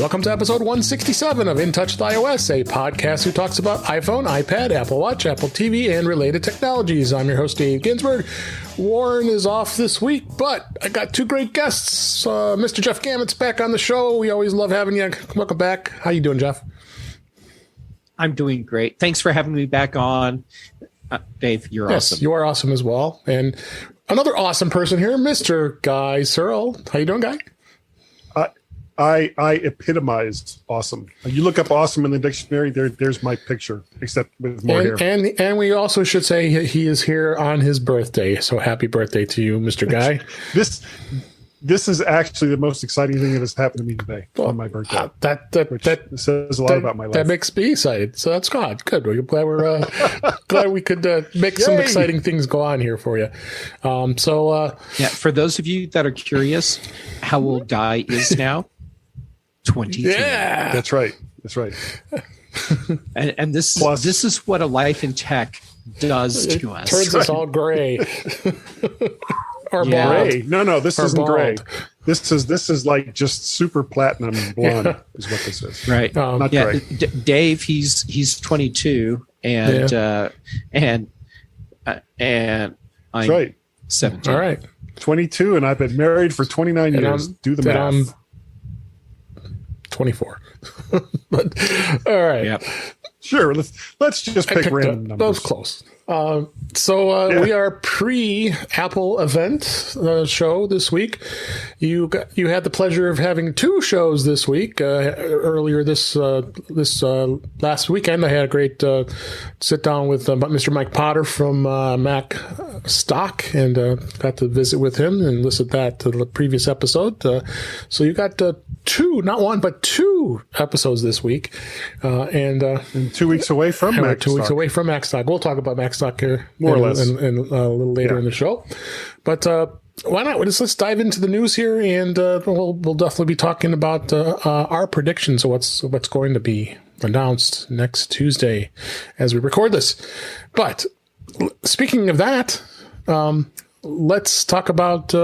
Welcome to episode 167 of In Touch with iOS, a podcast who talks about iPhone, iPad, Apple Watch, Apple TV, and related technologies. I'm your host, Dave Ginsburg. Warren is off this week, but I got two great guests. Mr. Jeff Gamet's back on the show. We always love having you. Welcome back. How you doing, Jeff? I'm doing great. Thanks for having me back on. Dave, you're awesome. You are awesome as well. And another awesome person here, Mr. Guy Serle. How you doing, Guy? I epitomize awesome. You look up awesome in the dictionary, there's my picture, except with more hair. And we also should say he is here on his birthday. So happy birthday to you, Mr. Guy. This is actually the most exciting thing that has happened to me today on my birthday. That says a lot about my life. That makes me excited. So that's good. We're glad glad we could make some exciting things go on here for you. For those of you that are curious, how old Guy is now? 22. Yeah, that's right. and this is what a life in tech does to us. Turns us all gray. Or bald. No, this isn't gray. This is like just super platinum blonde is what this is. Right. Not gray. Dave, he's 22 and I'm right. 17. All right. 22 and I've been married for 29 years. Do the math. I'm 24. But all right. Yep. Sure. Let's just pick random numbers. That was close. We are pre-Apple event show this week. You had the pleasure of having two shows this week. Earlier this last weekend, I had a great sit down with Mr. Mike Potter from Mac Stock, and got to visit with him and listen to the previous episode. So you got two, not one, but two episodes this week, and 2 weeks away from Mac Stock. 2 weeks away from Mac Stock. We'll talk about Mac Stock here more or less and a little later in the show, but why not? Let's dive into the news here, and we'll definitely be talking about our predictions of what's going to be announced next Tuesday as we record this. But speaking of that, let's talk about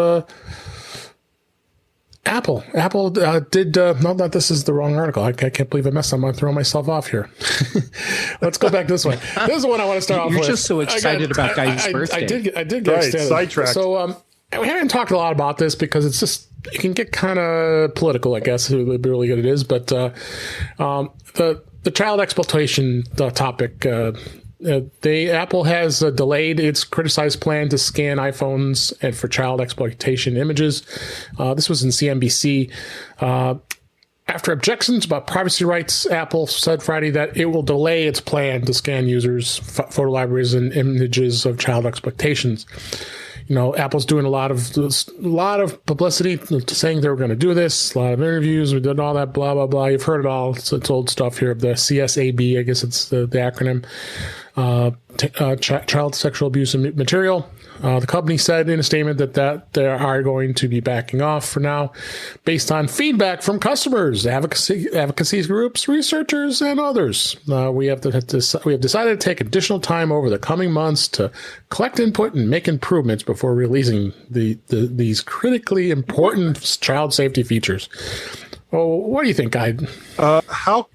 Apple. Apple did no, this is the wrong article. I can't believe I messed up. I'm going to throw myself off here. Let's go back this way. This is the one I want to start off with. You're just so excited about Guy's birthday. I did get excited. Sidetracked. So we haven't talked a lot about this because it's just, it can get kind of political, I guess, really good it is. But the child exploitation topic, Apple has delayed its criticized plan to scan iPhones and for child exploitation images. This was in CNBC. After objections about privacy rights, Apple said Friday that it will delay its plan to scan users' photo libraries and images of child exploitations. You know, Apple's doing a lot of publicity saying they were going to do this, a lot of interviews, we did all that, blah, blah, blah. You've heard it all. It's old stuff here, the CSAB, I guess it's the acronym, child sexual abuse material. The company said in a statement that they are going to be backing off for now based on feedback from customers, advocacy groups, researchers, and others. We have decided to take additional time over the coming months to collect input and make improvements before releasing these critically important child safety features. Well, what do you think, Guy? How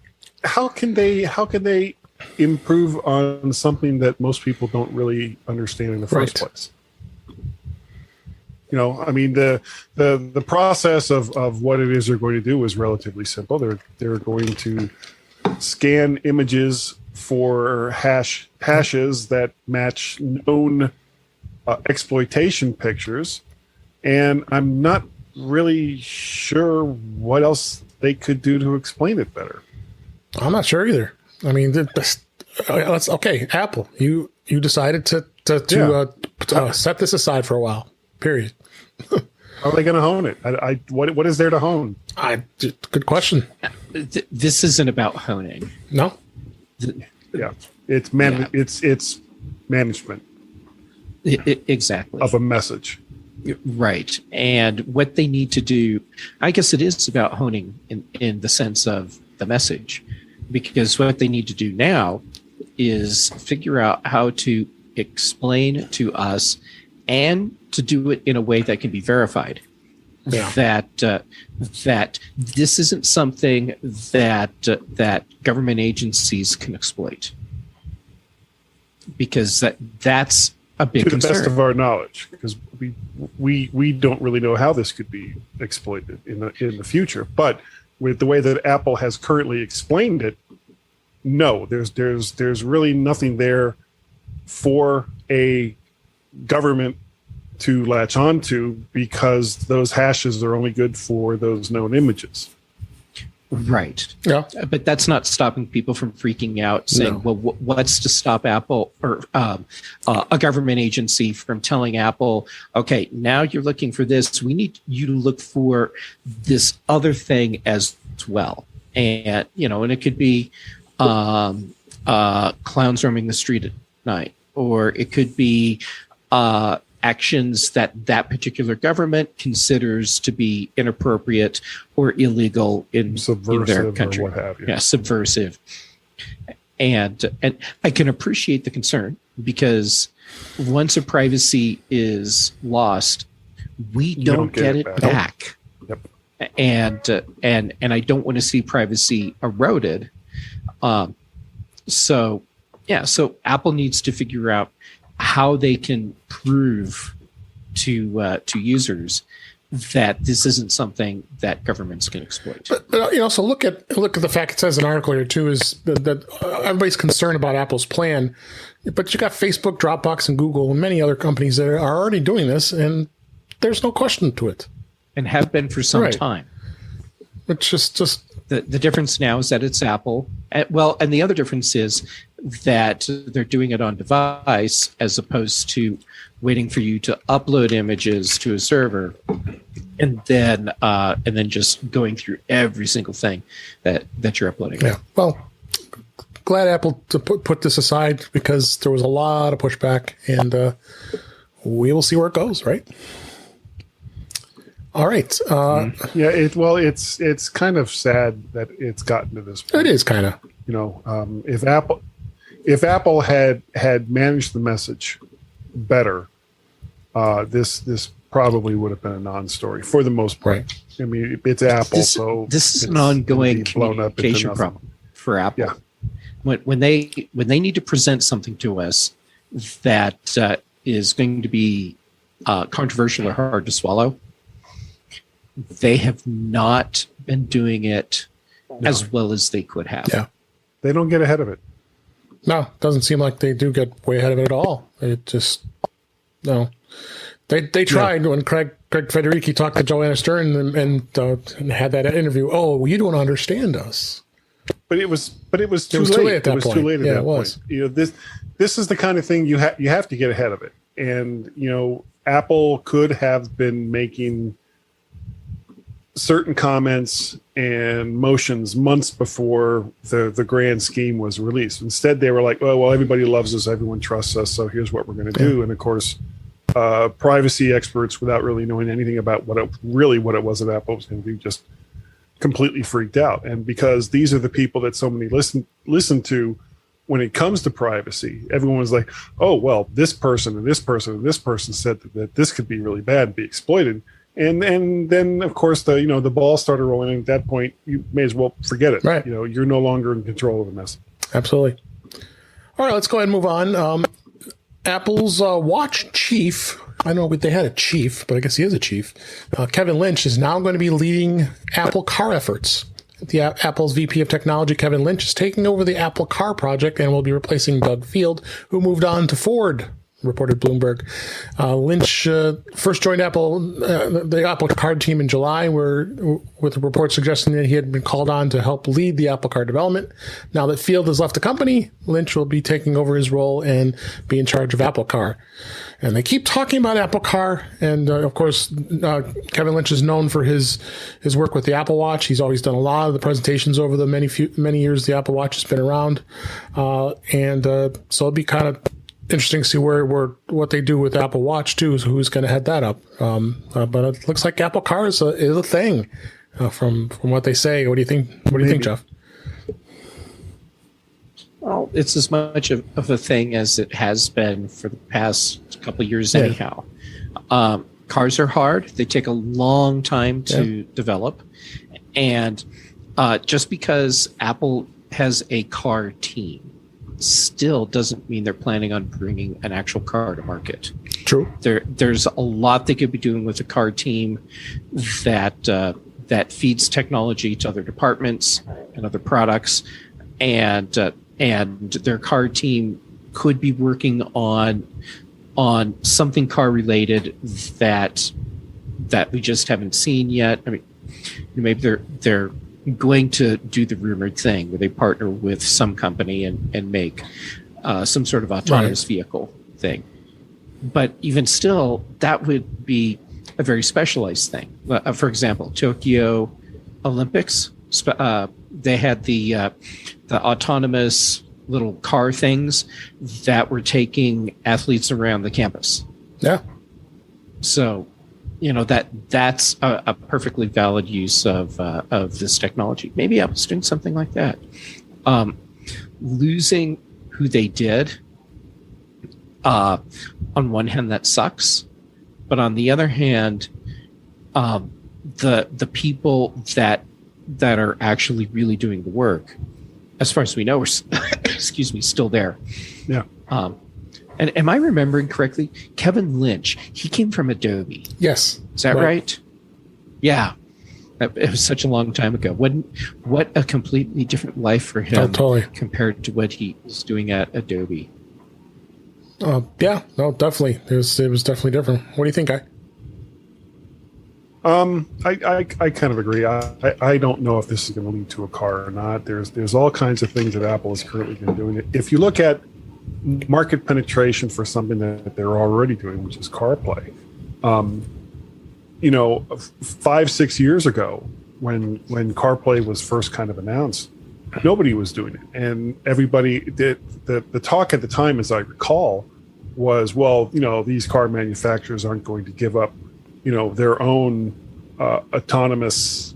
can they improve on something that most people don't really understand in the first place? You know, I mean, the process of what it is they're going to do is relatively simple. They're going to scan images for hashes that match known exploitation pictures, and I'm not really sure what else they could do to explain it better. I'm not sure either. I mean, okay. Apple, you decided to set this aside for a while. Period. How are they going to hone it? What is there to hone? Good question. This isn't about honing. No. It's management. Exactly. Of a message. Right. And what they need to do, I guess it is about honing in the sense of the message, because what they need to do now is figure out how to explain to us and to do it in a way that can be verified. Yeah. that this isn't something that government agencies can exploit, because that's a big to the concern. best of our knowledge, because we don't really know how this could be exploited in the future. But with the way that Apple has currently explained it, no, there's really nothing there for a government to latch onto, because those hashes are only good for those known images. Right. Yeah. But that's not stopping people from freaking out, saying, No. well, what's to stop Apple or a government agency from telling Apple, okay, now you're looking for this. We need you to look for this other thing as well. And, and it could be clowns roaming the street at night, or it could be actions that particular government considers to be inappropriate or illegal in their Subversive country. or what have you. Yeah, subversive. And I can appreciate the concern, because once a privacy is lost, we don't get it back. Yep. And I don't want to see privacy eroded. So Apple needs to figure out how they can prove to users that this isn't something that governments can exploit. But so look at the fact it says in an article here too, is that everybody's concerned about Apple's plan, but you got Facebook, Dropbox, and Google, and many other companies that are already doing this, and there's no question to it, and have been for some time. It's just the difference now is that it's Apple. And the other difference is that they're doing it on device, as opposed to waiting for you to upload images to a server and then just going through every single thing that you're uploading. Yeah. Well, glad Apple to put this aside, because there was a lot of pushback, and we will see where it goes, right? All right. Yeah. It's kind of sad that it's gotten to this point. It is kind of. If Apple had managed the message better, this probably would have been a non-story for the most part. Right. I mean, it's Apple, this is an ongoing communication problem for Apple. Yeah. When they need to present something to us that is going to be controversial or hard to swallow, they have not been doing it as well as they could have. Yeah. They don't get ahead of it. No, doesn't seem like they do get way ahead of it at all. It just, no. They tried when Craig Federighi talked to Joanna Stern and had that interview. Oh, well, you don't understand us. But it was too late at that point. Too late at that was. point. This is the kind of thing you have to get ahead of it. And Apple could have been making certain comments and motions months before the grand scheme was released. Instead, they were like, oh, well, everybody loves us, everyone trusts us, so here's what we're going to do. And of course, privacy experts, without really knowing anything about what it was that Apple was going to do, just completely freaked out. And because these are the people that so many listen to when it comes to privacy, everyone was like, oh, well, this person and this person and this person said that this could be really bad and be exploited. And then, of course, the ball started rolling. And at that point, you may as well forget it. Right. You're no longer in control of the message. Absolutely. All right, let's go ahead and move on. Apple's watch chief, I know they had a chief, but I guess he is a chief, Kevin Lynch, is now going to be leading Apple Car efforts. Apple's VP of Technology, Kevin Lynch, is taking over the Apple Car project and will be replacing Doug Field, who moved on to Ford, reported Bloomberg. Lynch first joined Apple, the Apple Car team in July, with a report suggesting that he had been called on to help lead the Apple Car development. Now that Field has left the company, Lynch will be taking over his role and be in charge of Apple Car. And they keep talking about Apple Car, and of course, Kevin Lynch is known for his work with the Apple Watch. He's always done a lot of the presentations over the many years the Apple Watch has been around, so it'll be kind of interesting to see what they do with Apple Watch too. So who's going to head that up? But it looks like Apple Car is a thing from what they say. What do you think? What do you think, Jeff? Well, it's as much of a thing as it has been for the past couple of years, anyhow. Cars are hard. They take a long time to develop. And just because Apple has a car team still doesn't mean they're planning on bringing an actual car to market. True. There's a lot they could be doing with a car team that feeds technology to other departments and other products. And their car team could be working on something car related that we just haven't seen yet. I mean, maybe they're going to do the rumored thing where they partner with some company and make some sort of autonomous vehicle thing. But even still, that would be a very specialized thing. For example, Tokyo Olympics, they had the autonomous little car things that were taking athletes around the campus. Yeah. So, that's a perfectly valid use of this technology. Maybe Apple's doing something like that. Losing who they did, on one hand, that sucks, but on the other hand, the people that are actually really doing the work, as far as we know, are still there. Yeah. And am I remembering correctly? Kevin Lynch, he came from Adobe. Yes. Is that right? Yeah. It was such a long time ago. What a completely different life for him compared to what he was doing at Adobe. Yeah, no, definitely. It was definitely different. What do you think, Guy? I kind of agree. I don't know if this is going to lead to a car or not. There's all kinds of things that Apple is currently doing. If you look at market penetration for something that they're already doing, which is CarPlay, 5-6 years ago, when CarPlay was first kind of announced, nobody was doing it, and everybody did. The talk at the time, as I recall, was, well, these car manufacturers aren't going to give up their own autonomous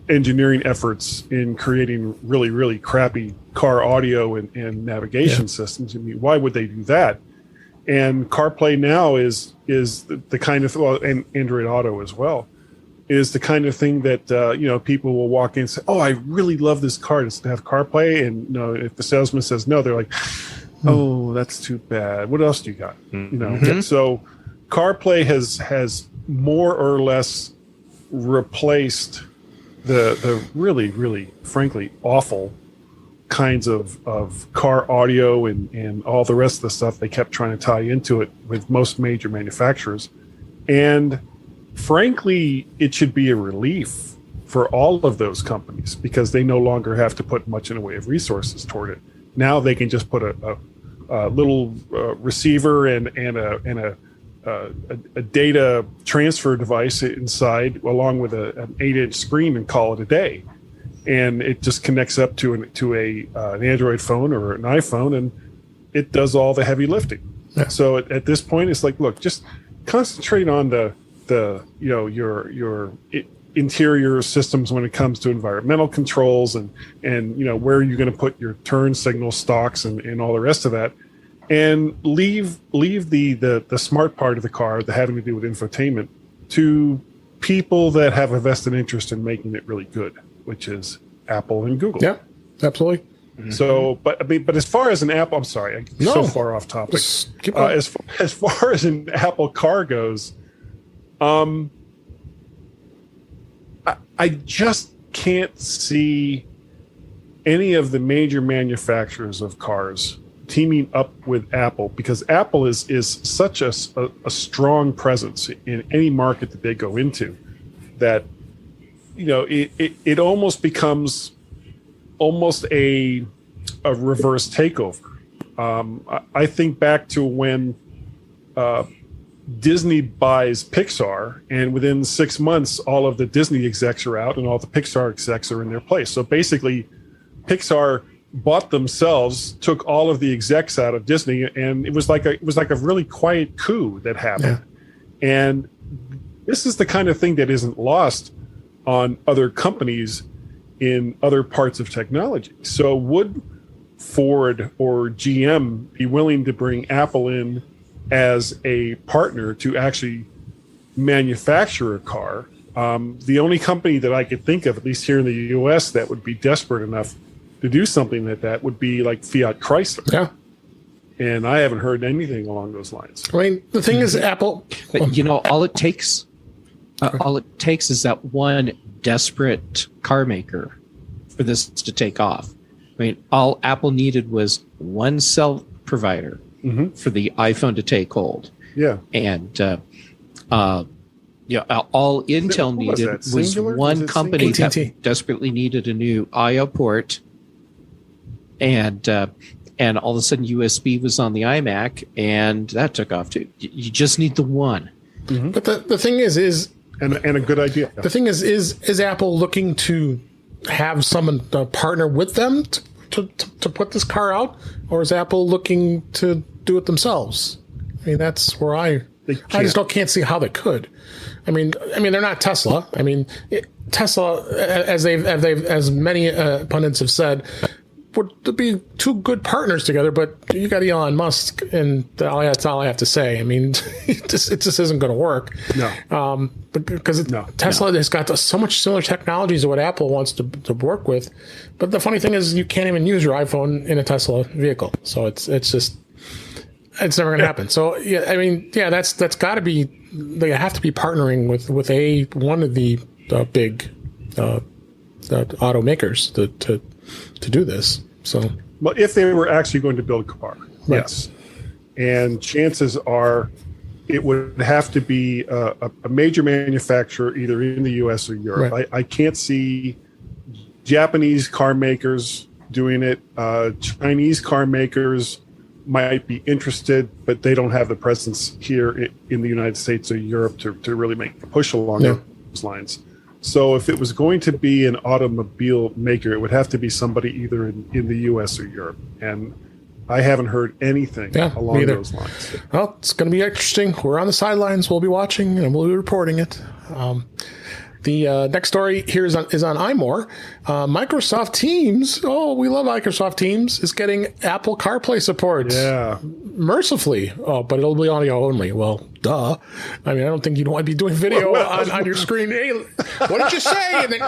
engineering efforts in creating really, really crappy car audio and navigation systems. I mean, why would they do that? And CarPlay now is the kind of, well, and Android Auto as well, is the kind of thing that people will walk in and say, "Oh, I really love this car. Does it have CarPlay?" And if the salesman says no, they're like, "Oh, that's too bad. What else do you got?" So CarPlay has more or less replaced the really, really, frankly, awful kinds of car audio and all the rest of the stuff they kept trying to tie into it with most major manufacturers. And frankly, it should be a relief for all of those companies because they no longer have to put much in the way of resources toward it. Now they can just put a little receiver and a data transfer device inside, along with an 8-inch screen, and call it a day. And it just connects up to an Android phone or an iPhone, and it does all the heavy lifting. Yeah. So at this point, it's like, look, just concentrate on your interior systems when it comes to environmental controls and where you're going to put your turn signal stocks and all the rest of that, and leave the smart part of the car, the having to do with infotainment, to people that have a vested interest in making it really good, which is Apple and Google. Yeah, absolutely. Mm-hmm. So, but as far as an Apple, I'm sorry, I'm so far off topic. As far as an Apple car goes, I just can't see any of the major manufacturers of cars teaming up with Apple, because Apple is such a strong presence in any market that they go into that it almost becomes almost a reverse takeover. I think back to when Disney buys Pixar, and within 6 months, all of the Disney execs are out and all the Pixar execs are in their place. So basically, Pixar bought themselves, took all of the execs out of Disney, and it was like a really quiet coup that happened. Yeah. And this is the kind of thing that isn't lost on other companies in other parts of technology. So would Ford or GM be willing to bring Apple in as a partner to actually manufacture a car. The only company that I could think of, at least here in the U.S., that would be desperate enough to do something like that would be like Fiat Chrysler. Yeah. And I haven't heard anything along those lines. I mean, the thing is, Apple. But all it takes is that one desperate car maker for this to take off. I mean, all Apple needed was one cell provider for the iPhone to take hold. Yeah. And all Intel needed was one company that desperately needed a new I/O port, and all of a sudden USB was on the iMac, and that took off too. You just need the one. But the thing is and a good idea. the thing is Apple looking to have someone partner with them to put this car out, or is Apple looking to do it themselves? I mean, that's where I just can't see how they could. I mean, they're not Tesla. I mean, Tesla, as many pundits have said, would be two good partners together. But you got Elon Musk, and that's all I have to say. I mean, it just isn't going to work. No, because Tesla has got so much similar technologies to what Apple wants to work with. But the funny thing is, you can't even use your iPhone in a Tesla vehicle. So it's never going to happen. So that's got to be. They have to be partnering with one of the big automakers to do this. So, well, if they were actually going to build a car, right. Yes, and chances are it would have to be a major manufacturer either in the U.S. or Europe. Right. I can't see Japanese car makers doing it. Chinese car makers might be interested, but they don't have the presence here in the United States or Europe to really make a push along those lines. So if it was going to be an automobile maker, it would have to be somebody either in the U.S. or Europe. And I haven't heard anything along those lines. Well, it's going to be interesting. We're on the sidelines. We'll be watching and we'll be reporting it. The next story here is on iMore. Microsoft Teams, we love Microsoft Teams, is getting Apple CarPlay support. Yeah. Mercifully. But it'll be audio only. Well, duh. I mean, I don't think you'd want to be doing video on your screen. Hey, what did you say? And then,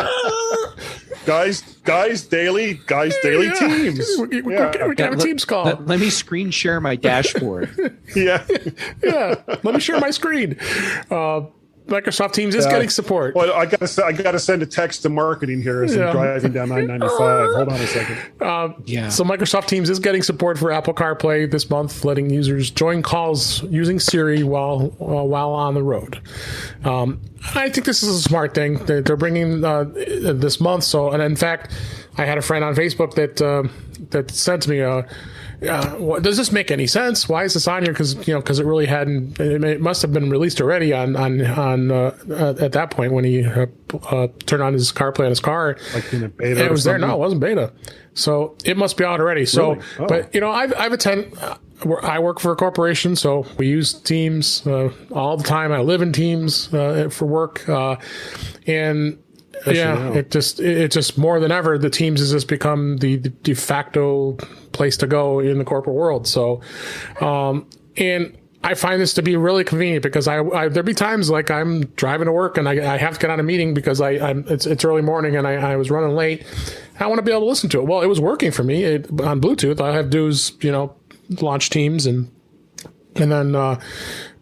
guys, daily Teams. We can have a Teams call. Let me screen share my dashboard. Yeah. Let me share my screen. Microsoft Teams is getting support. Well, I gotta send a text to marketing here as I'm driving down 995. Hold on a second. So Microsoft Teams is getting support for Apple CarPlay this month, letting users join calls using Siri while on the road. I think this is a smart thing. They're bringing this month. So, and in fact, I had a friend on Facebook that sent to me. Does this make any sense? Why is this on here? Because it really hadn't. It must have been released already on at that point when he turned on his CarPlay on his car. Like in a beta. It was there. No, it wasn't beta. So it must be out already. So, really? But I've attended. I work for a corporation, so we use Teams all the time. I live in Teams for work, and. It just more than ever, the Teams has just become the de facto place to go in the corporate world. So, and I find this to be really convenient because there'll be times like I'm driving to work and I have to get on a meeting because it's early morning and I was running late. I want to be able to listen to it. Well, it was working for me on Bluetooth. All I have to do is, launch Teams and then,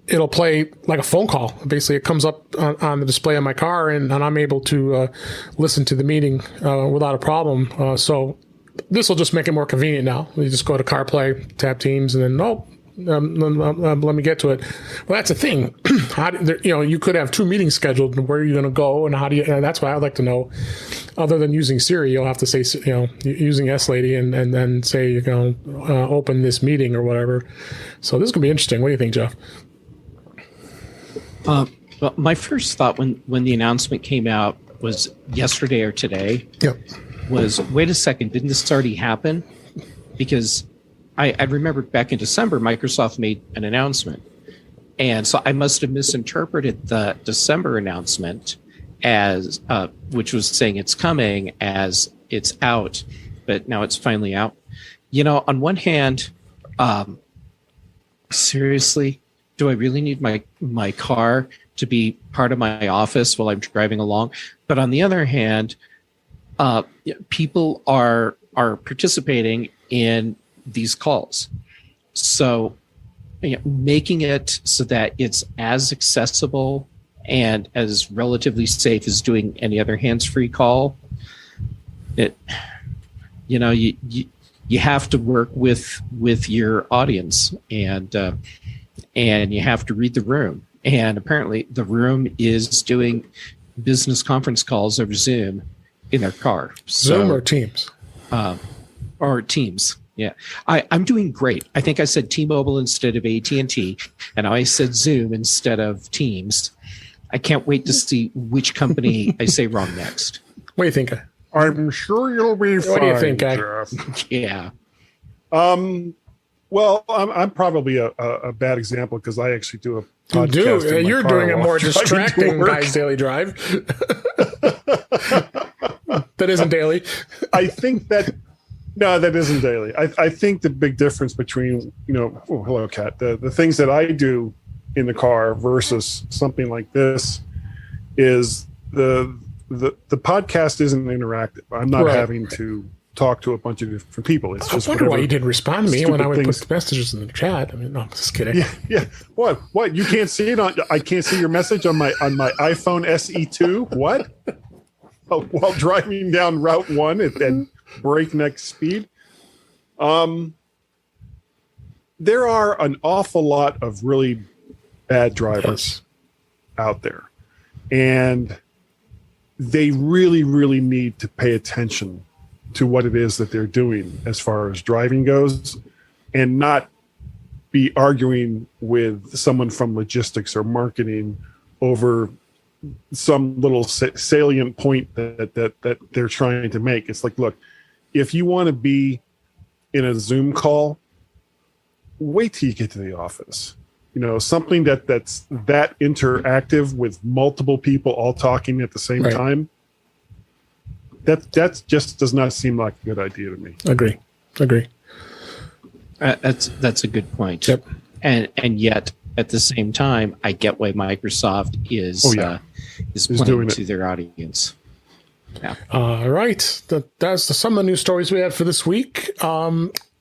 it'll play like a phone call. Basically, it comes up on the display on my car, and I'm able to listen to the meeting without a problem. So this will just make it more convenient now. You just go to CarPlay, tap Teams, and then let me get to it. Well, that's the thing. You could have two meetings scheduled. Where are you going to go, and how do you? And that's why I'd like to know. Other than using Siri, you'll have to say, using S Lady, and then say you're going to open this meeting or whatever. So this is going to be interesting. What do you think, Jeff? Well, my first thought when the announcement came out was yesterday or today. Yep. Was, wait a second, didn't this already happen? Because I remember back in December, Microsoft made an announcement. And so I must have misinterpreted the December announcement as, which was saying it's coming, as it's out, but now it's finally out. On one hand, seriously, do I really need my car to be part of my office while I'm driving along? But on the other hand, people are participating in these calls. So making it so that it's as accessible and as relatively safe as doing any other hands-free call, you have to work with your audience, and you have to read the room. And apparently the room is doing business conference calls over Zoom in their car. Zoom or Teams? Or Teams. Yeah, I'm doing great. I think I said T-Mobile instead of AT&T, and I said Zoom instead of Teams. I can't wait to see which company I say wrong next. What do you think? I'm sure you'll be fine. What do you think, Guy? Jeff. Yeah. Well, I'm probably a bad example because I actually do a You podcast do. in my You're car doing a while more driving to distracting work. Guy's Daily Drive. That isn't daily. I think that no, that isn't daily. I think the big difference between hello, Kat. The things that I do in the car versus something like this is the podcast isn't interactive. I'm not having to talk to a bunch of different people. It's just I wonder why you didn't respond to me when I would put messages in the chat. I mean, no, I'm just kidding. Yeah. What? You can't see it I can't see your message on my iPhone SE2. What? While driving down Route 1 at breakneck speed. There are an awful lot of really bad drivers out there, and they really, really need to pay attention to what it is that they're doing as far as driving goes, and not be arguing with someone from logistics or marketing over some little salient point that they're trying to make. It's like, look, if you want to be in a Zoom call, wait till you get to the office. Something that's that interactive with multiple people all talking at the same time. That just does not seem like a good idea to me. Agree. That's a good point. Yep. And yet at the same time, I get why Microsoft is playing to their audience. Yeah. All right. That's some of the news stories we had for this week.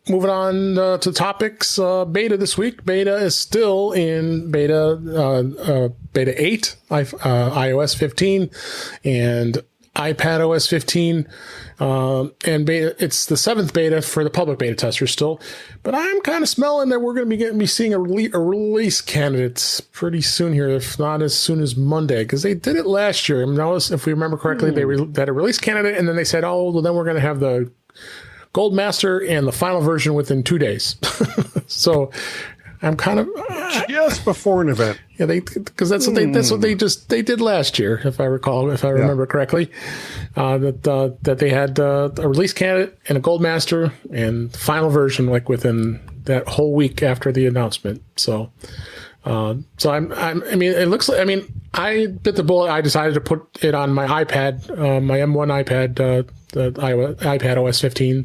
Moving on to topics. Beta this week. Beta is still in beta 8, iOS 15, and iPad OS 15. And beta, it's the 7th beta for the public beta testers still. But I'm kind of smelling that we're going to be seeing a release candidates pretty soon here, if not as soon as Monday, because they did it last year. And notice, if we remember correctly, they had a release candidate, and then they said, oh, well, then we're going to have the Gold Master and the final version within 2 days. So I'm kind of just before an event. Yeah, because that's what they did last year, if I remember correctly. That they had a release candidate and a Gold Master and final version like within that whole week after the announcement. So it looks like, I bit the bullet. I decided to put it on my iPad, my M1 iPad, the iPad OS 15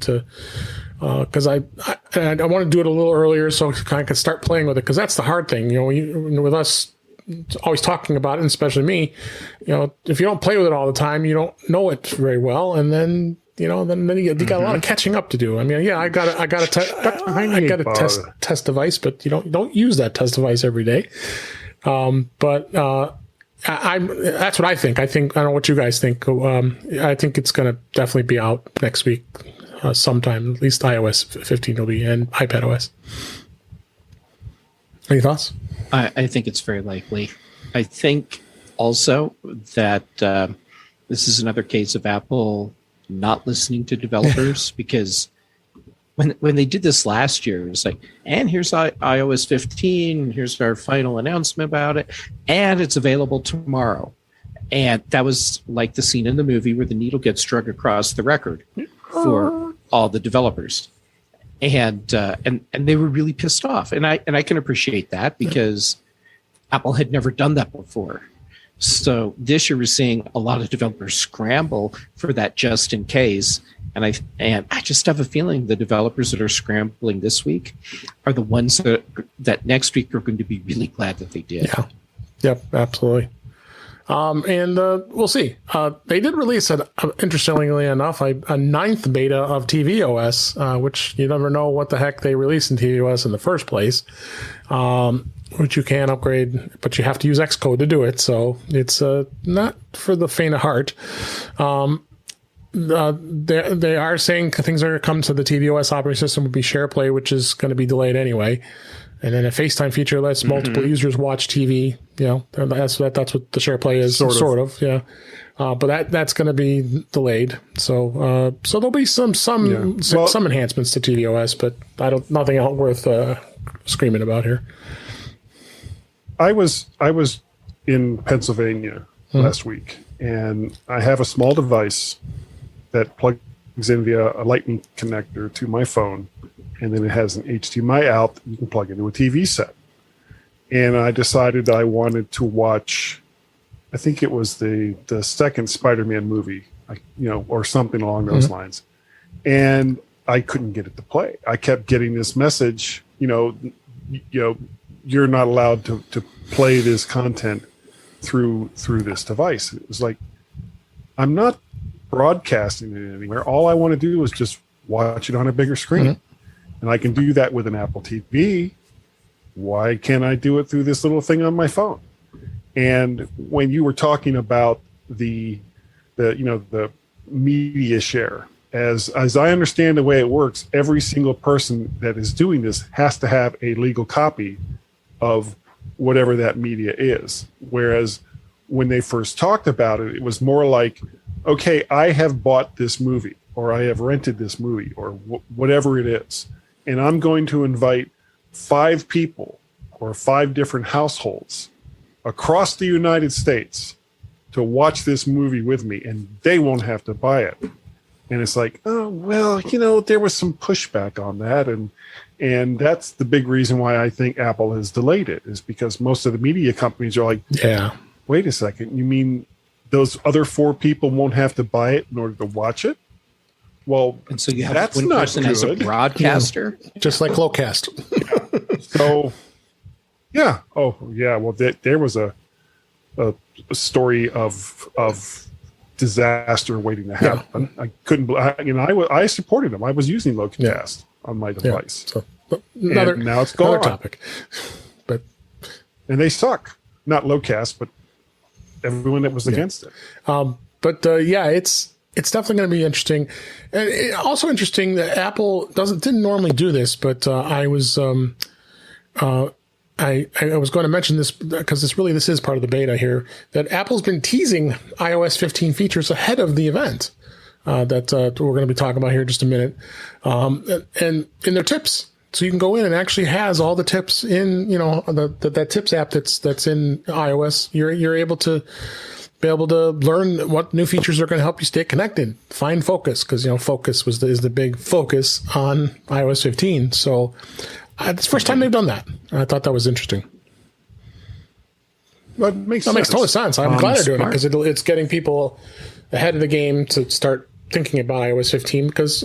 because I want to do it a little earlier so I can start playing with it, because that's the hard thing, with us always talking about it, and especially me, if you don't play with it all the time, you don't know it very well, and then you got a lot of catching up to do. I got a test device, but you don't use that test device every day. That's what I think. I don't know what you guys think. I think it's going to definitely be out next week sometime. At least iOS 15 will be, and iPad OS. Any thoughts? I think it's very likely. I think also that this is another case of Apple not listening to developers because when they did this last year, it was like, and here's iOS 15, here's our final announcement about it, and it's available tomorrow. And that was like the scene in the movie where the needle gets struck across the record for all the developers. And they were really pissed off. And I can appreciate that because Apple had never done that before. So this year we're seeing a lot of developers scramble for that just in case. And I just have a feeling the developers that are scrambling this week are the ones that next week are going to be really glad that they did. Yeah. Yep, absolutely. And we'll see. They did release, interestingly enough, a 9th beta of tvOS, which you never know what the heck they released in tvOS in the first place, which you can upgrade, but you have to use Xcode to do it. So it's not for the faint of heart. They are saying things are going to come to the tvOS operating system will be SharePlay, which is going to be delayed anyway. And then a FaceTime feature lets multiple users watch TV. That's what the SharePlay is, sort of. Yeah. But that's going to be delayed. So there'll be some enhancements to tvOS, but nothing else worth screaming about here. I was in Pennsylvania last week, and I have a small device that plugs in via a lightning connector to my phone, and then it has an HDMI out that you can plug into a TV set. And I decided I wanted to watch, I think it was the second Spider-Man movie, or something along those lines. And I couldn't get it to play. I kept getting this message, you're not allowed to play this content through this device. It was like, I'm not broadcasting it anywhere. All I want to do is just watch it on a bigger screen. And I can do that with an Apple TV. Why can't I do it through this little thing on my phone? And when you were talking about the media share, as I understand the way it works, every single person that is doing this has to have a legal copy of whatever that media is. Whereas when they first talked about it, it was more like, okay, I have bought this movie, or I have rented this movie, or whatever it is, and I'm going to invite 5 people or 5 different households across the United States to watch this movie with me, and they won't have to buy it. And it's like, oh, well, there was some pushback on that. And that's the big reason why I think Apple has delayed it, is because most of the media companies are like, yeah, wait a second, you mean those other 4 people won't have to buy it in order to watch it? Well, and so you have one person as a broadcaster, just like Lowcast. So, yeah. Oh, yeah. Well, there was a story of disaster waiting to happen. I couldn't. I supported them. I was using Lowcast on my device. So now it's gone. Another topic, and they suck. Not Lowcast, but everyone that was against it. It's definitely going to be interesting. And also interesting that Apple didn't normally do this, but I was going to mention this because this is part of the beta here, that Apple's been teasing iOS 15 features ahead of the event that we're going to be talking about here in just a minute, and in their tips. So you can go in and actually has all the tips in that tips app that's in iOS. You're able to learn what new features are going to help you stay connected, find focus, because focus is the big focus on iOS 15. So it's the first time they've done that. I thought that was interesting. Well, that makes total sense. I'm glad they're doing it, because it's getting people ahead of the game to start thinking about iOS 15. Because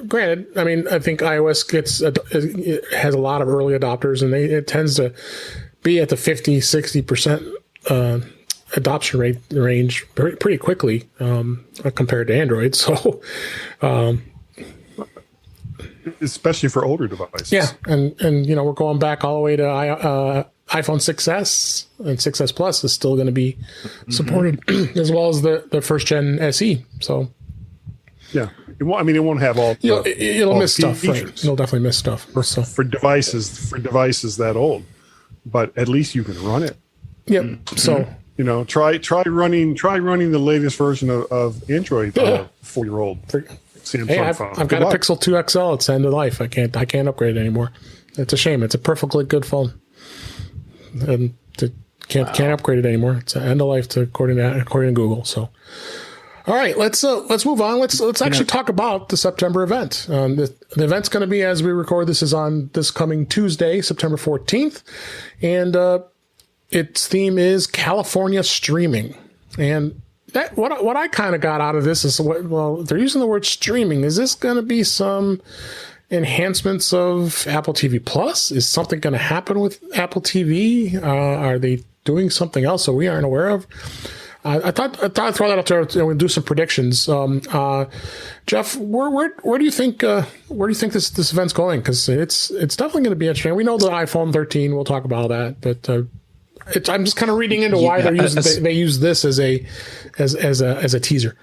granted, I think iOS has a lot of early adopters, and it tends to be at the 50-60% adoption rate range pretty quickly compared to Android. So, especially for older devices. Yeah, and we're going back all the way to iPhone 6s, and 6s Plus is still going to be supported, as well as the first gen SE. So, yeah, it won't have all. It'll miss stuff. Right? It'll definitely miss stuff for devices that old, but at least you can run it. Yep. So. Try running the latest version of Android on a 4-year-old Samsung phone. I've got a Pixel 2 XL. It's end of life. I can't upgrade it anymore. It's a shame. It's a perfectly good phone, and can't upgrade it anymore. It's end of life according to Google. So, all right, let's move on. Let's actually talk about the September event. The event's going to be, as we record, this is on this coming Tuesday, September 14th, and its theme is California streaming. And that what I kind of got out of this is, well, they're using the word streaming. Is this going to be some enhancements of Apple TV Plus? Is something going to happen with Apple TV? Are they doing something else that we aren't aware of? I thought I'd throw that up there and we'll do some predictions. Jeff, where do you think this event's going? Because it's definitely going to be interesting. We know the iPhone 13. We'll talk about that, but I'm just kind of reading into why they use this as a teaser.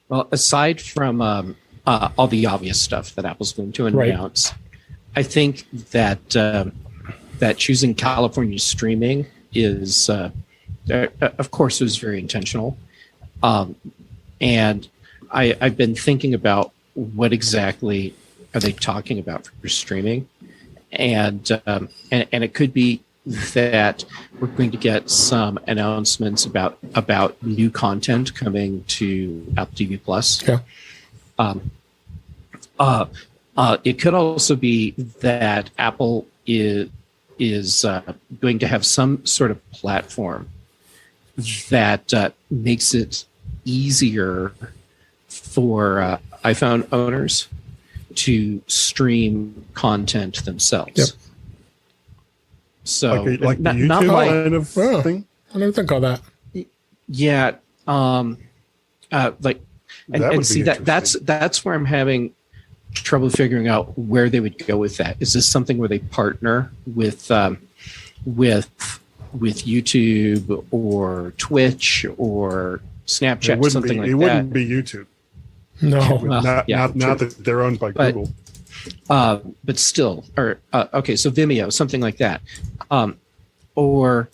Well, aside from all the obvious stuff that Apple's going to announce, right. I think that that choosing California streaming is. Of course, it was very intentional. And I've been thinking about what exactly are they talking about for streaming. And it could be that we're going to get some announcements about new content coming to Apple TV Plus. Yeah. It could also be that Apple is going to have some sort of platform that makes it easier for iPhone owners to stream content themselves. Yep. So, like YouTube kind of thing. I didn't think of that. Yeah, and see that's where I'm having trouble figuring out where they would go with that. Is this something where they partner with YouTube or Twitch or Snapchat, something like that? It wouldn't be YouTube. No, not that they're owned by Google. But still, or okay, so Vimeo, something like that, or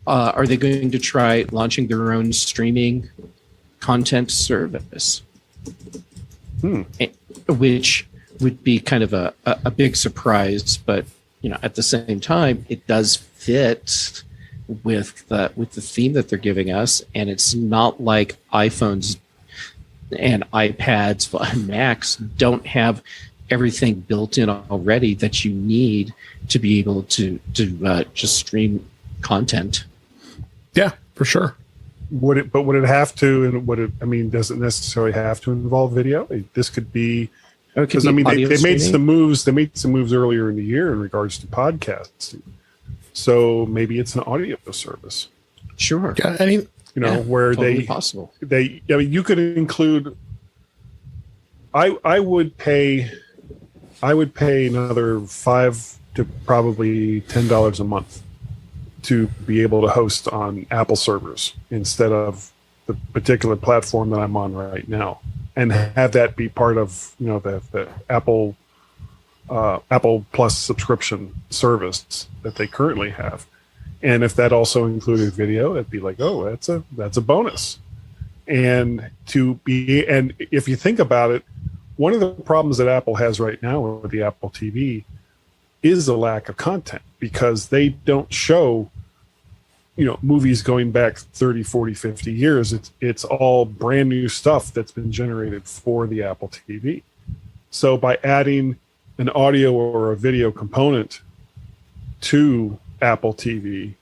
are they going to try launching their own streaming content service? Which would be kind of a big surprise, but at the same time, it does fit with the theme that they're giving us, and it's not like iPhones and iPads and Macs don't have everything built in already that you need to be able to just stream content. Yeah, for sure. Would it have to? And does it necessarily have to involve video? This could be. Because they made some moves. They made some moves earlier in the year in regards to podcasting. So maybe it's an audio service. Sure. Yeah, where totally possible. You could include. I would pay another $5 to probably $10 a month to be able to host on Apple servers instead of the particular platform that I'm on right now, and have that be part of the Apple Plus subscription service that they currently have. And if that also included video, it'd be like, oh, that's a bonus. And if you think about it, one of the problems that Apple has right now with the Apple TV is the lack of content, because they don't show movies going back 30, 40, 50 years. It's all brand new stuff that's been generated for the Apple TV. So by adding an audio or a video component to Apple TV,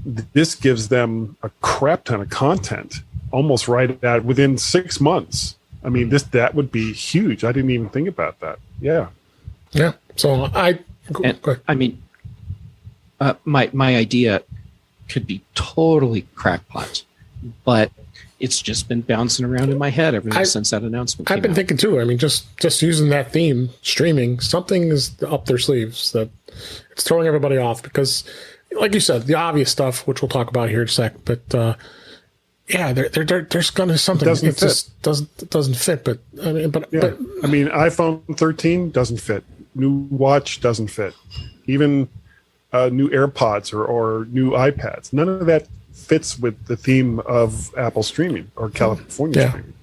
this gives them a crap ton of content almost right at within 6 months. That would be huge. I didn't even think about that. Yeah. Yeah. So my idea could be totally crackpot, but it's just been bouncing around in my head ever since that announcement came I've been out. thinking too. Just using that theme, streaming, something is up their sleeves that it's throwing everybody off, because, like you said, the obvious stuff, which we'll talk about here in a sec, but there's going to be something. It just doesn't fit. But iPhone 13 doesn't fit. New watch doesn't fit. Even new AirPods or new iPads. None of that fits with the theme of Apple streaming or California streaming.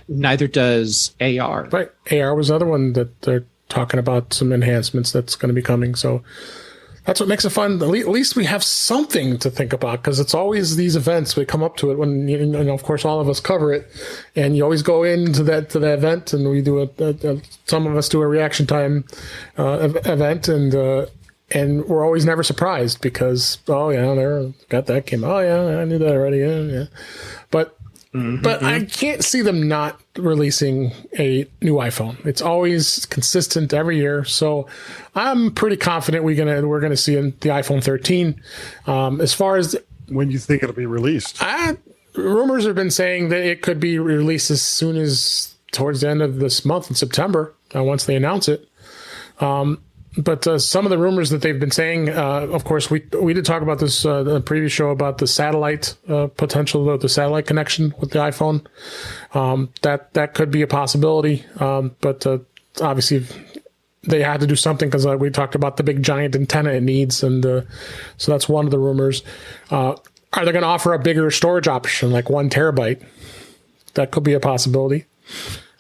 Neither does AR. Right. AR was another one that they're talking about, some enhancements that's going to be coming. So that's what makes it fun. At least we have something to think about, because it's always these events. We come up to it when, of course, all of us cover it, and you always go into that event, and we do some of us do a reaction time event, and and we're always never surprised because they got that came. Oh yeah, I knew that already. Yeah. But I can't see them not releasing a new iPhone. It's always consistent every year, so I'm pretty confident we're gonna see the iPhone 13. As far as when you think it'll be released, rumors have been saying that it could be released as soon as towards the end of this month in September, once they announce it. But some of the rumors that they've been saying, of course, we did talk about this in the previous show about the satellite potential of the satellite connection with the iPhone. That could be a possibility. But obviously, they had to do something because we talked about the big giant antenna it needs, and so that's one of the rumors. Are they going to offer a bigger storage option, like 1 terabyte? That could be a possibility.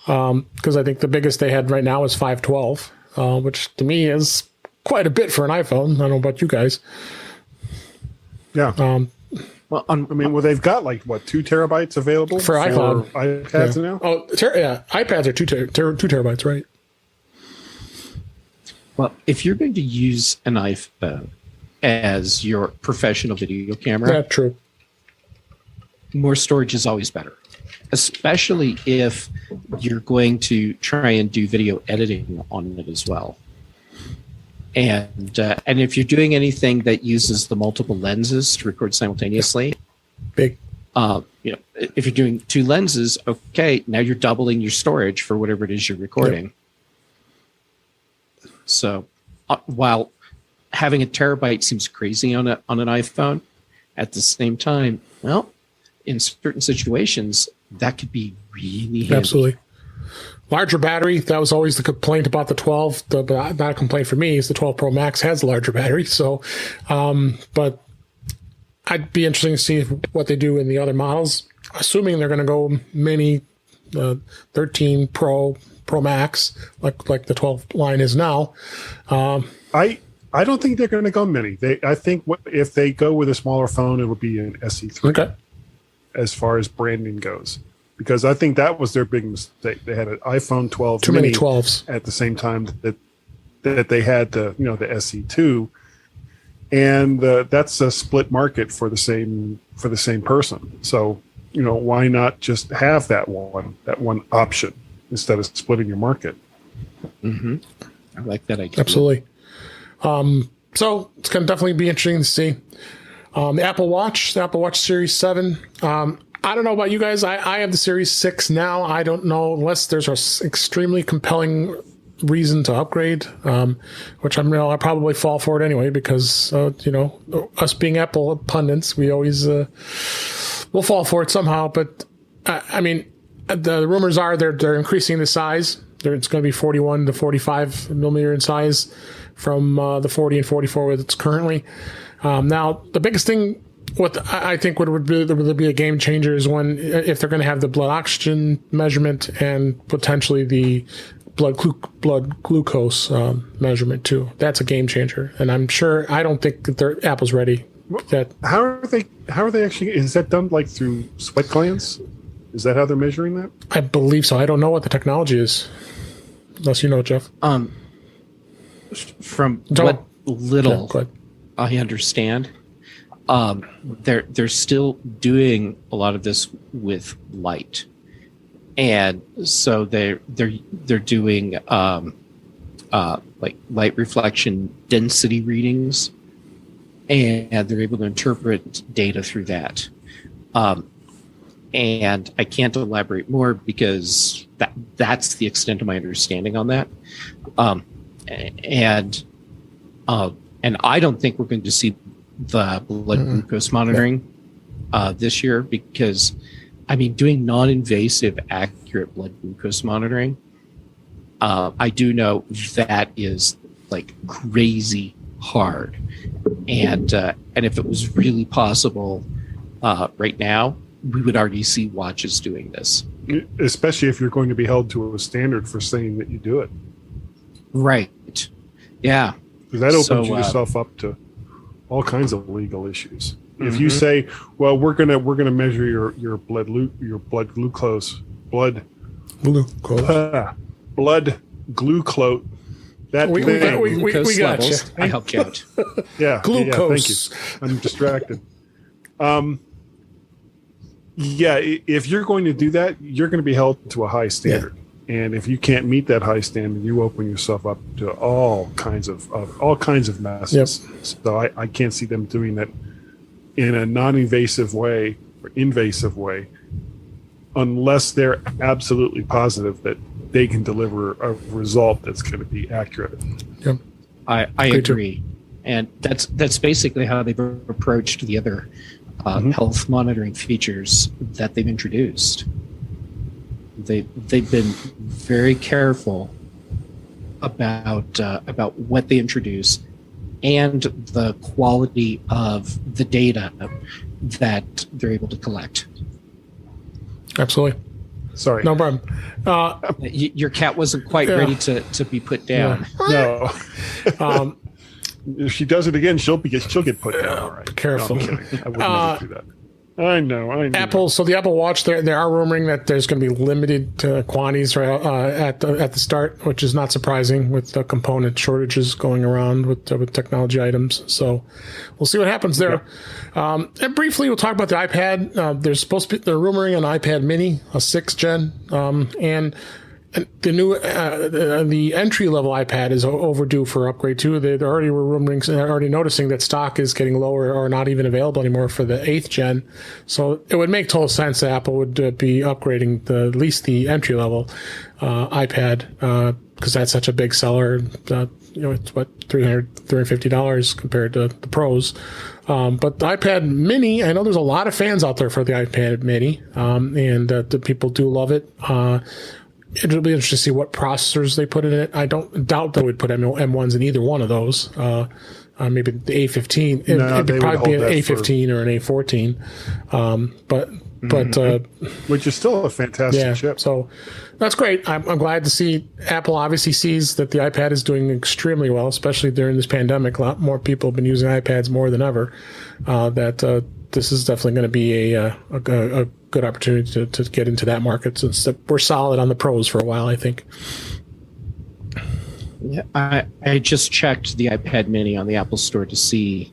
Because I think the biggest they had right now is 512. Which to me is quite a bit for an iPhone. I don't know about you guys. Yeah. They've got 2 terabytes available for iPhone iPads now. Oh, iPads are 2 terabytes, right? Well, if you're going to use an iPhone as your professional video camera, true. More storage is always better, especially if you're going to try and do video editing on it as well. And if you're doing anything that uses the multiple lenses to record simultaneously, big. If you're doing 2 lenses, okay, now you're doubling your storage for whatever it is you're recording. Yep. So, while having a terabyte seems crazy on an iPhone, at the same time, well, in certain situations, that could be really handy. Absolutely. Larger battery, that was always the complaint about the 12. Not a complaint for me, is the 12 Pro Max has a larger battery. So, but I'd be interested to see what they do in the other models, assuming they're going to go mini 13 Pro Max, like the 12 line is now. I don't think they're going to go mini. I think if they go with a smaller phone, it will be an SE3. Okay. As far as branding goes, because I think that was their big mistake. They had an iPhone 12 too many 12s at the same time that they had the SE2, and that's a split market for the same person. So why not just have that one option instead of splitting your market? Mm-hmm. I like that idea. Absolutely. So it's going to definitely be interesting to see. The Apple Watch Series 7. I don't know about you guys. I have the Series 6 now. I don't know unless there's an extremely compelling reason to upgrade, which I'll probably fall for it anyway because, us being Apple pundits, we always will fall for it somehow. But, the rumors are they're increasing the size. It's going to be 41 to 45 millimeter in size from the 40 and 44 that it's currently. Now, the biggest thing, I think would be a game changer is if they're going to have the blood oxygen measurement and potentially the blood glucose measurement too. That's a game changer, and I don't think that Apple's ready. How are they actually? Is that done through sweat glands? Is that how they're measuring that? I believe so. I don't know what the technology is, unless you know, Jeff. From what little I understand, they're still doing a lot of this with light, and so they're doing light reflection density readings, and they're able to interpret data through that. And I can't elaborate more because that's the extent of my understanding on that. And I don't think we're going to see the blood glucose monitoring this year because, doing non-invasive, accurate blood glucose monitoring, I do know that is crazy hard. And if it was really possible right now, we would already see watches doing this. Especially if you're going to be held to a standard for saying that you do it. Right. Yeah. That opens yourself up to all kinds of legal issues. If you say, "Well, we're gonna measure your blood glucose, blood glucose that We thing. got you. Levels. I helped you out. Yeah, Glucose. Yeah, thank you. I'm distracted. Yeah, if you're going to do that, you're going to be held to a high standard, and if you can't meet that high standard, you open yourself up to all kinds of messes. Yep. So I can't see them doing that in a non-invasive way or invasive way, unless they're absolutely positive that they can deliver a result that's going to be accurate. Yep. I agree, and that's basically how they've approached the other health monitoring features that they've introduced. They've been very careful about what they introduce and the quality of the data that they're able to collect. Absolutely. Sorry. No problem. Your cat wasn't quite ready to be put down. No. If she does it again, she'll get put down. All right. Careful. No, I'm kidding. I would never do that. I know. Apple. So the Apple Watch, they are rumoring that there's going to be limited quantities at the start, which is not surprising with the component shortages going around with technology items. So we'll see what happens there. Yeah. And briefly, we'll talk about the iPad. They're rumoring an iPad Mini, a 6th gen, and the new the entry level iPad is overdue for upgrade too. They already noticing that stock is getting lower or not even available anymore for the 8th gen. So it would make total sense that Apple would be upgrading at least the entry level iPad because that's such a big seller. It's what $350 compared to the Pros. But the iPad Mini, I know there's a lot of fans out there for the iPad Mini, and the people do love it. It'll be interesting to see what processors they put in it. I don't doubt they would put M1s in either one of those. Maybe the A15. It'd probably be an A15 or an A14. Which is still a fantastic chip. So that's great. I'm glad to see Apple obviously sees that the iPad is doing extremely well, especially during this pandemic. A lot more people have been using iPads more than ever. This is definitely going to be a good opportunity to get into that market since we're solid on the Pros for a while, I think. Yeah, I just checked the iPad Mini on the Apple Store to see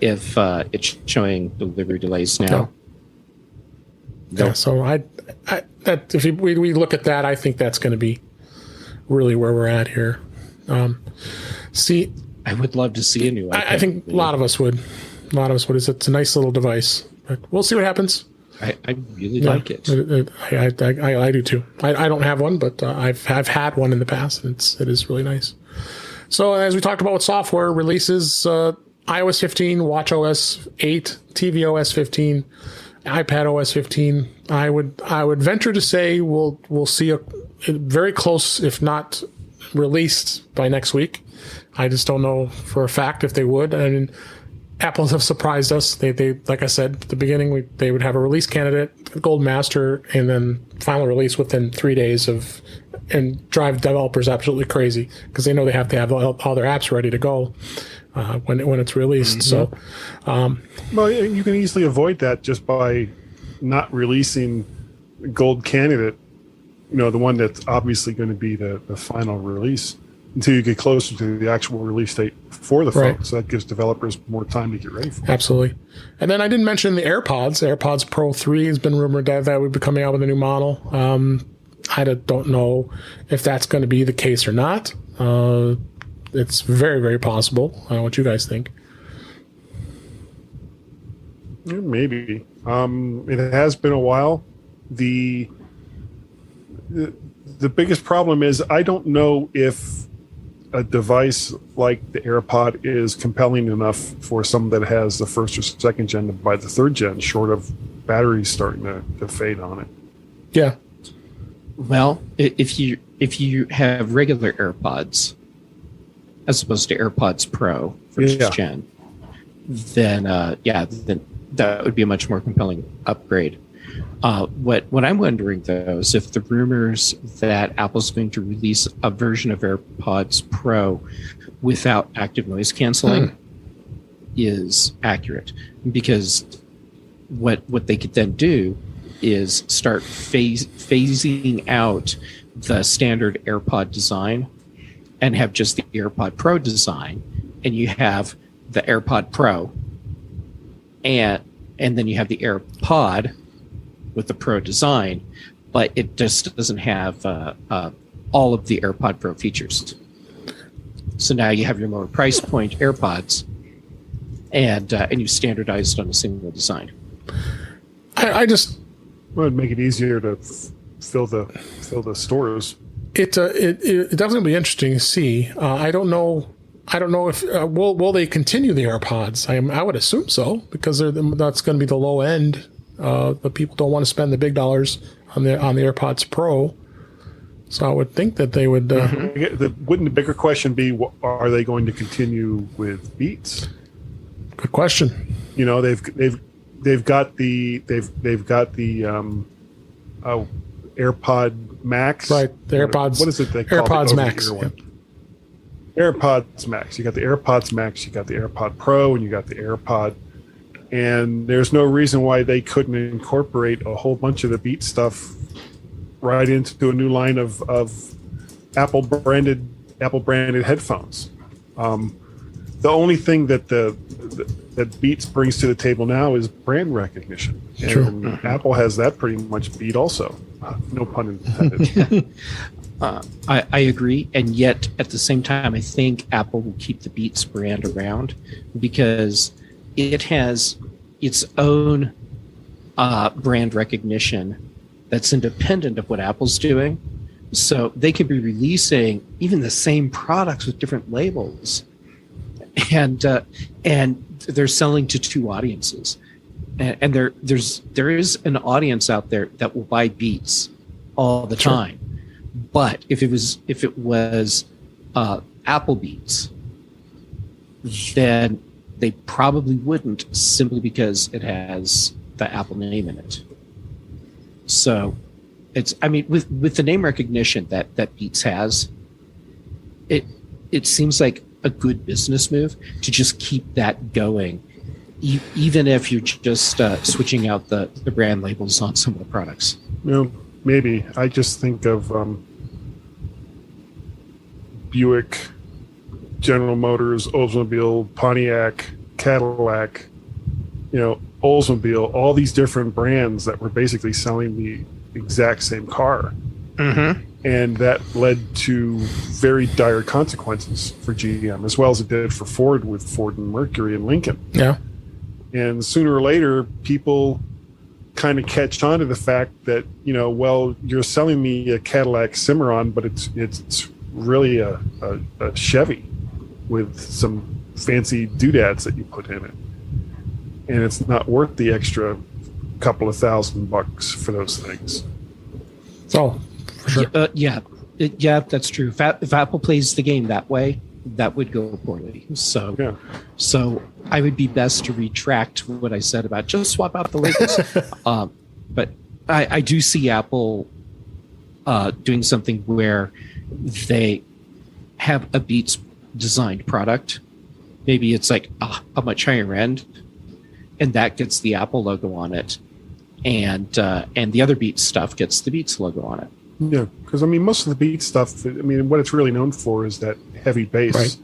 if it's showing delivery delays now. No. Yeah, so if we look at that, I think that's going to be really where we're at here. I would love to see a new iPad. I think a lot of us would. It's a nice little device. But we'll see what happens. I really like it. I do too. I don't have one, but I've had one in the past, and it is really nice. So as we talked about with software releases, iOS 15, watchOS 8, tvOS 15, iPadOS 15. I would venture to say we'll see a very close, if not released by next week. I just don't know for a fact if they would. I mean, Apple have surprised us. They like I said at the beginning, they would have a release candidate, Gold Master, and then final release within 3 days and drive developers absolutely crazy because they know they have to have all their apps ready to go when it's released. Mm-hmm. So, well, you can easily avoid that just by not releasing Gold Candidate. The one that's obviously going to be the final release until you get closer to the actual release date for the phone. Right. So that gives developers more time to get ready for it. Absolutely. And then I didn't mention the AirPods. AirPods Pro 3 has been rumored that would be coming out with a new model. I don't know if that's going to be the case or not. It's very, very possible. I don't know what you guys think. Yeah, maybe. It has been a while. The biggest problem is I don't know if a device like the AirPod is compelling enough for someone that has the 1st or 2nd gen to buy the 3rd gen, short of batteries starting to fade on it. Yeah. Well, if you have regular AirPods as opposed to AirPods Pro 1st gen, then that would be a much more compelling upgrade. What I'm wondering, though, is if the rumors that Apple's going to release a version of AirPods Pro without active noise canceling is accurate. Because what they could then do is start phasing out the standard AirPod design and have just the AirPod Pro design, and you have the AirPod Pro, and then you have the AirPod with the Pro design, but it just doesn't have all of the AirPod Pro features. So now you have your lower price point AirPods, and you standardized on a single design. I just Well, it'd make it easier to fill the stores. it definitely be interesting to see. I don't know if will they continue the AirPods. I would assume so, because that's going to be the low end. But people don't want to spend the big dollars on the AirPods Pro. So I would think that they would. Wouldn't the bigger question be, are they going to continue with Beats? Good question. You know, they've got the AirPod Max, Right, the AirPods. What is it they call AirPods the Max. over-ear one? AirPods Max. You got the AirPods Max. You got the AirPod Pro, and you got the AirPod. And there's no reason why they couldn't incorporate a whole bunch of the Beats stuff right into a new line of Apple branded headphones. The only thing that that Beats brings to the table now is brand recognition. True. And Apple has that pretty much beat also. No pun intended. I agree, and yet at the same time, I think Apple will keep the Beats brand around because it has its own brand recognition that's independent of what Apple's doing. So they could be releasing even the same products with different labels, and they're selling to two audiences, and there is an audience out there that will buy Beats all the time. But if it was Apple Beats, then they probably wouldn't, simply because it has the Apple name in it. So with the name recognition that Beats has, it seems like a good business move to just keep that going, even if you're just switching out the brand labels on some of the products. No, maybe. I just think of Buick, General Motors, Oldsmobile, Pontiac, Cadillac, Oldsmobile, all these different brands that were basically selling the exact same car. Mm-hmm. And that led to very dire consequences for GM, as well as it did for Ford with Ford and Mercury and Lincoln. Yeah. And sooner or later, people kind of catch on to the fact that, well, you're selling me a Cadillac Cimarron, but it's really a Chevy with some fancy doodads that you put in it. And it's not worth the extra couple of $1,000 for those things. Oh, for sure. Yeah, that's true. If Apple plays the game that way, that would go poorly. So I would be best to retract what I said about just swap out the labels. But I do see Apple doing something where they have a Beats designed product. Maybe it's like a much higher end, and that gets the Apple logo on it, and the other Beats stuff gets the Beats logo on it. Yeah, because most of the Beats stuff, what it's really known for is that heavy bass. Right.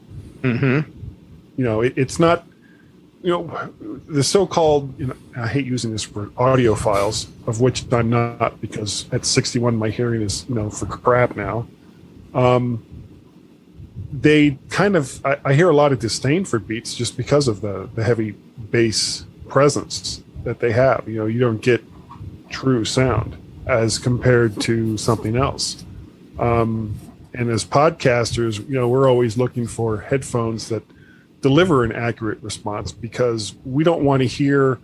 Mm-hmm. It's not, the so-called, I hate using this word, audiophiles, of which I'm not, because at 61 my hearing is, for crap now. They kind of, I hear a lot of disdain for Beats just because of the heavy bass presence that they have. You don't get true sound as compared to something else. And as podcasters, we're always looking for headphones that deliver an accurate response, because we don't want to hear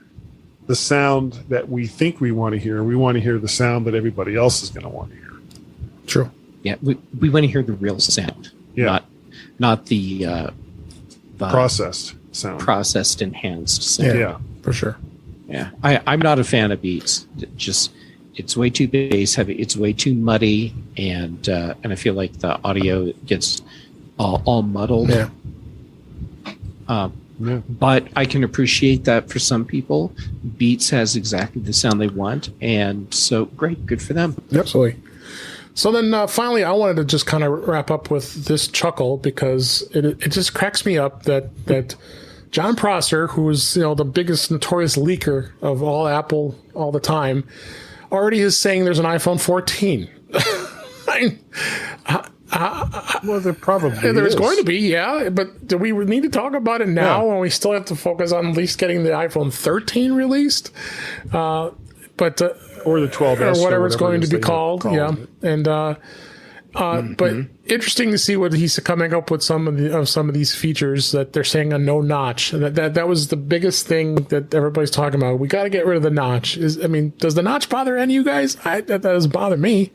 the sound that we think we want to hear. We want to hear the sound that everybody else is going to want to hear. True. Yeah, we want to hear the real sound, not the processed sound, processed enhanced sound. Yeah, for sure. Yeah, I'm not a fan of Beats. It's way too bass heavy. It's way too muddy, and I feel like the audio gets all muddled. Yeah. But I can appreciate that for some people, Beats has exactly the sound they want, and so great, good for them. Absolutely. So then finally, I wanted to just kind of wrap up with this chuckle because it just cracks me up that John Prosser, who is the biggest notorious leaker of all Apple all the time, already is saying there's an iPhone 14. Well, there probably there's is. going to be, yeah. But do we need to talk about it now when we still have to focus on at least getting the iPhone 13 released? Or the 12S or whatever it's going to be called. Yeah, and but interesting to see what he's coming up with some of these features that they're saying a no notch. That was the biggest thing that everybody's talking about. We got to get rid of the notch. Does the notch bother any of you guys? That doesn't bother me.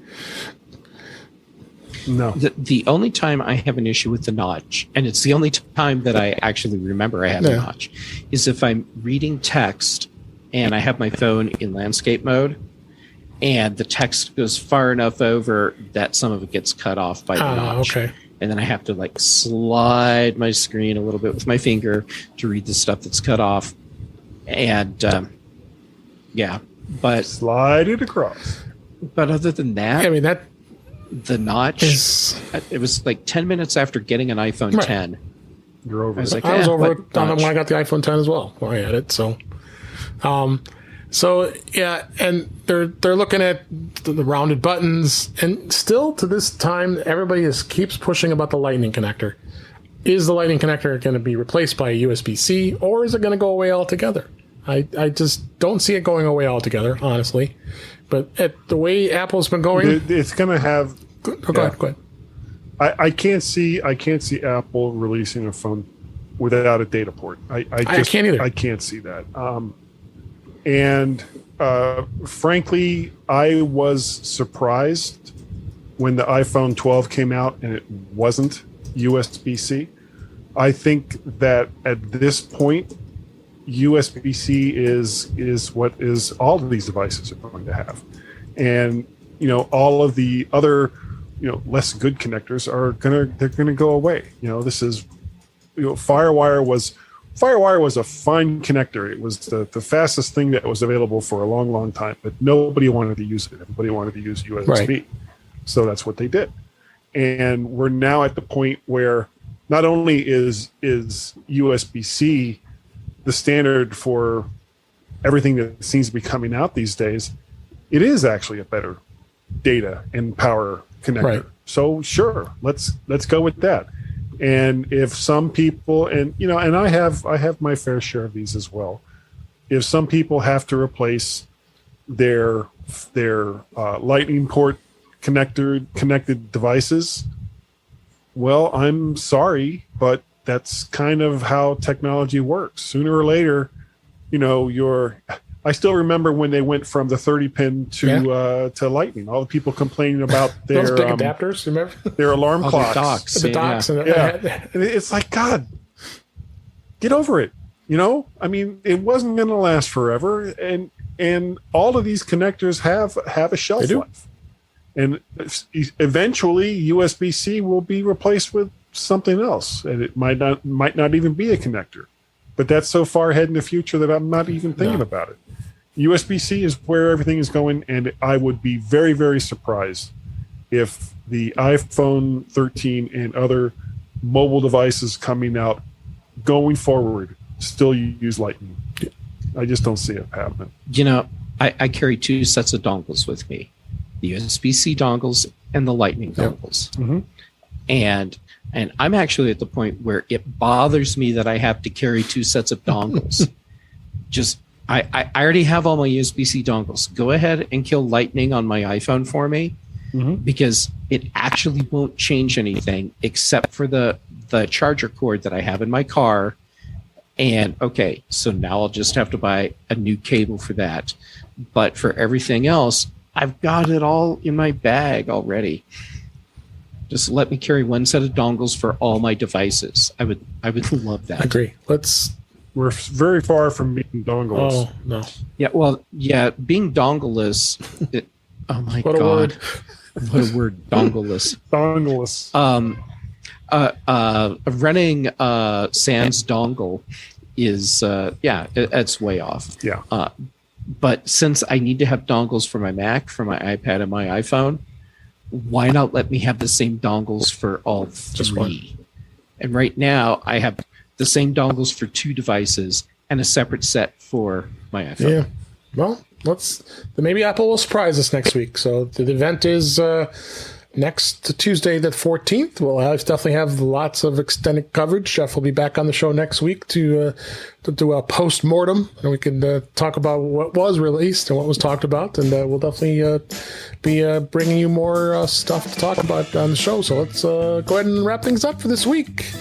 No. The only time I have an issue with the notch, and it's the only time that I actually remember I have a notch, is if I'm reading text and I have my phone in landscape mode, and the text goes far enough over that some of it gets cut off by the notch. Okay. And then I have to slide my screen a little bit with my finger to read the stuff that's cut off. And but slide it across. But other than that, the notch, it was 10 minutes after getting an iPhone 10. You're over it. I was over it when I got the iPhone 10 as well, when I had it. So yeah, and they're looking at the rounded buttons, and still to this time, everybody keeps pushing about the Lightning connector. Is the Lightning connector going to be replaced by a USB-C, or is it going to go away altogether? I just don't see it going away altogether, honestly. But at the way Apple's been going, it's going to have. Go ahead. I can't see Apple releasing a phone without a data port. I can't either. I can't see that. And frankly, I was surprised when the iPhone 12 came out and it wasn't USB-C. I think that at this point, USB-C is what is all of these devices are going to have, and all of the other less good connectors they're gonna go away. This is FireWire was a fine connector. It was the fastest thing that was available for a long, long time, but nobody wanted to use it. Everybody wanted to use USB. Right. So that's what they did. And we're now at the point where not only is USB-C the standard for everything that seems to be coming out these days, it is actually a better data and power connector. Right. So sure, let's go with that. And if some people, and I have my fair share of these as well. If some people have to replace their Lightning port connected devices, well, I'm sorry, but that's kind of how technology works. Sooner or later, I still remember when they went from the 30-pin to Lightning. All the people complaining about their those big adapters, remember? Their alarm clocks. The docks. And it's like, God, get over it. It wasn't going to last forever, and all of these connectors have a shelf life, and eventually USB-C will be replaced with something else, and it might not even be a connector. But that's so far ahead in the future that I'm not even thinking about it. USB-C is where everything is going, and I would be very, very surprised if the iPhone 13 and other mobile devices coming out going forward still use Lightning. I just don't see it happening. I carry two sets of dongles with me, the USB-C dongles and the Lightning dongles. Mm-hmm. And I'm actually at the point where it bothers me that I have to carry two sets of dongles. I already have all my USB-C dongles. Go ahead and kill Lightning on my iPhone for me, because it actually won't change anything except for the charger cord that I have in my car. And okay, so now I'll just have to buy a new cable for that. But for everything else, I've got it all in my bag already. Just let me carry one set of dongles for all my devices. I would love that. I agree. We're very far from being dongleless. Oh no. Yeah. Well, yeah. Being dongleless. Oh my what God. What a word. Dongleless. Dongleless. Running sans dongle is it's way off. Yeah. But since I need to have dongles for my Mac, for my iPad, and my iPhone, why not let me have the same dongles for all Just one. three? And right now, I have the same dongles for 2 devices and a separate set for my iPhone. Yeah. Well, maybe Apple will surprise us next week. So the event is next Tuesday, the 14th. We'll definitely have lots of extended coverage. Jeff will be back on the show next week to do a post-mortem, and we can talk about what was released and what was talked about. And we'll definitely be bringing you more stuff to talk about on the show. So let's go ahead and wrap things up for this week.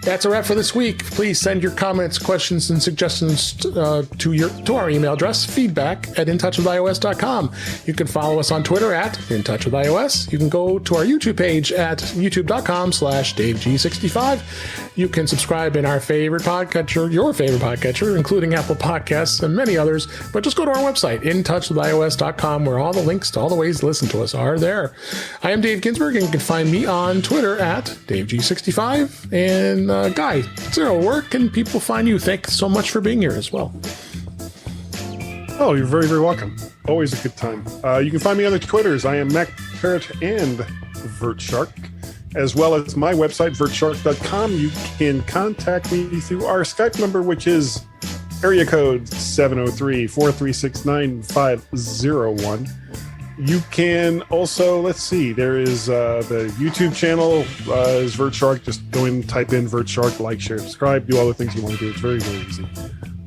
That's a wrap for this week. Please send your comments, questions, and suggestions to our email address, feedback@intouchwithios.com. You can follow us on Twitter @intouchwithios. You can go to our YouTube page at youtube.com/DaveG65. You can subscribe in our favorite podcatcher, your favorite podcatcher, including Apple Podcasts and many others. But just go to our website, intouchwithios.com, where all the links to all the ways to listen to us are there. I am Dave Ginsburg, and you can find me on Twitter @DaveG65. And Guy, Serle, where can people find you? Thanks so much for being here as well. Oh, you're very, very welcome. Always a good time. You can find me on the Twitters. I am Mac Parrot and VertShark, as well as my website, vertshark.com. You can contact me through our Skype number, which is area code 703-436-9501. You can also, let's see, there is the YouTube channel is VertShark. Just go in, type in VertShark, like, share, subscribe, do all the things you want to do. It's very, very easy.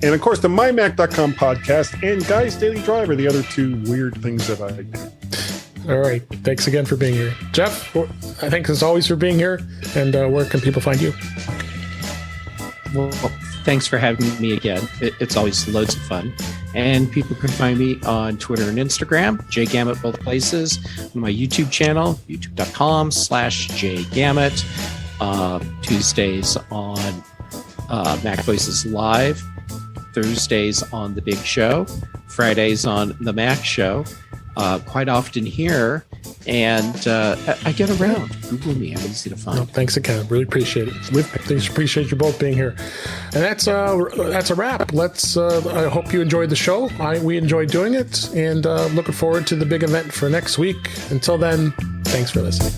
And of course, the MyMac.com podcast and Guy's Daily Drive are the other 2 weird things that I do. All right. Thanks again for being here. Jeff, thanks as always for being here. And where can people find you? Well, thanks for having me again. It's always loads of fun. And people can find me on Twitter and Instagram, jgamet, both places. On my YouTube channel, youtube.com/jgamet. Tuesdays on Mac Voices Live. Thursdays on The Big Show. Fridays on The Mac Show. Quite often here. And I get around. Google me. I'm easy to find. No, thanks again. Really appreciate it. Appreciate you both being here. And that's a wrap. I hope you enjoyed the show. We enjoyed doing it, and looking forward to the big event for next week. Until then, thanks for listening.